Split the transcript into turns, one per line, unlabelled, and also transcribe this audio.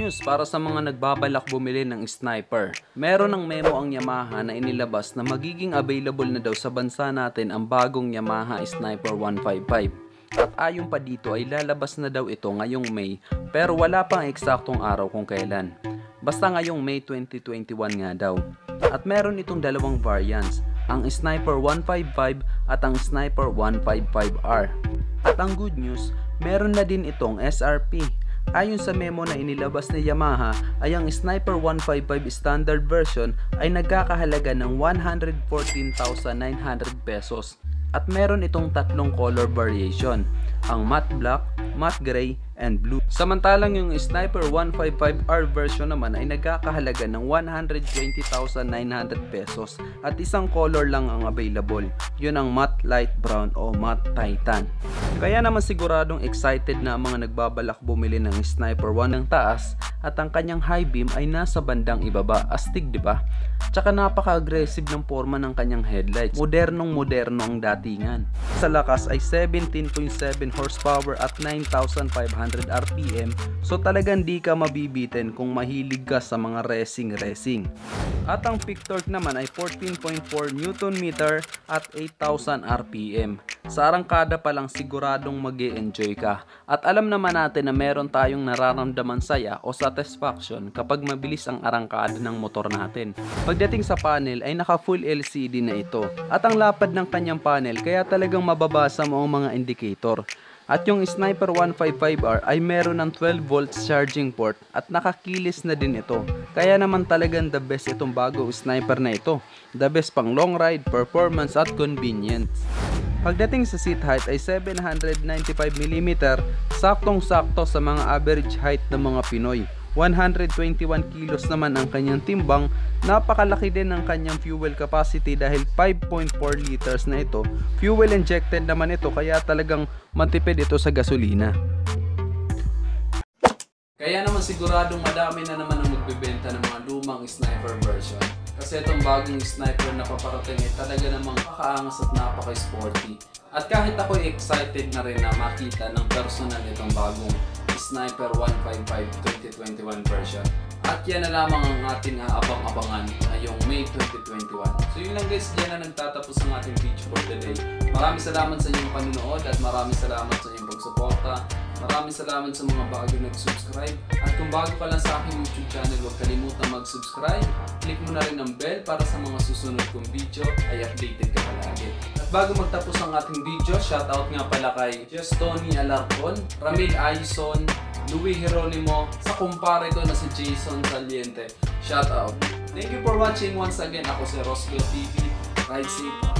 news para sa mga nagbabalak bumili ng sniper. Meron ng memo ang Yamaha na inilabas na magiging available na daw sa bansa natin ang bagong Yamaha Sniper 155. At ayon pa dito ay lalabas na daw ito ngayong May, pero wala pang eksaktong araw kung kailan. Basta ngayong May 2021 nga daw. At meron itong dalawang variants, ang Sniper 155 at ang Sniper 155R. At ang good news, meron na din itong SRP. Ayon sa memo na inilabas ni Yamaha ay ang Sniper 155 standard version ay nagkakahalaga ng 114,900 pesos. At meron itong tatlong color variation, ang matte black, matte gray, and blue. Samantalang yung Sniper 155R version naman ay nagkakahalaga ng 120,900 pesos at isang color lang ang available. Yun ang matte light brown o matte titan. Kaya naman siguradong excited na ang mga nagbabalak bumili ng Sniper 1 ng taas at ang kanyang high beam ay nasa bandang ibaba. Astig, di ba? Tsaka napaka-aggressive ng forma ng kanyang headlights. Modernong-moderno ang datingan. Sa lakas ay 17.7 horsepower at 9,500 RPM, so talagang di ka mabibitin kung mahilig ka sa mga racing. At ang peak torque naman ay 14.4 Nm at 8,000 RPM. Sa arangkada pa lang siguradong mag-e-enjoy ka. At alam naman natin na meron tayong nararamdaman saya o satisfaction kapag mabilis ang arangkada ng motor natin. Pagdating sa panel ay naka full LCD na ito. At ang lapad ng kanyang panel kaya talagang mababasa mo ang mga indicator. At yung Sniper 155R ay meron ng 12 volts charging port at nakakilis na din ito. Kaya naman talagang the best itong bagong sniper na ito. The best pang long ride, performance at convenience. Pagdating sa seat height ay 795mm, saktong-sakto sa mga average height ng mga Pinoy. 121 kilos naman ang kanyang timbang. Napakalaki din ng kanyang fuel capacity dahil 5.4 liters na ito. Fuel injected naman ito kaya talagang matipid ito sa gasolina. Kaya naman siguradong madami na naman ang magbebenta ng mga lumang sniper version. Kasi itong bagong sniper na paparating ay talaga namang kakaangas at napaka-sporty. At kahit ako excited na rin na makita ng personal itong bagong Sniper 155 2021 version. At yan na lamang ang ating abang-abangan ngayong May 2021. So yun lang guys, dyan na nagtatapos ang ating video for today. Maraming salamat sa inyong panunood at maraming salamat sa inyong pagsuporta. Maraming salamat sa mga bago nag-subscribe. At kung bago ka lang sa aking YouTube channel, huwag kalimutan mag-subscribe. Click mo na rin ang bell para sa mga susunod kong video ay updated ka palagi. At bago magtapos ang ating video, shoutout nga pala kay Just Tony Alarcon, Ramil Aison, Louis Jeronimo, sa kumpare ko na si Jason Saliente. Shoutout! Thank you for watching once again. Ako si Rosville TV. Ride safe!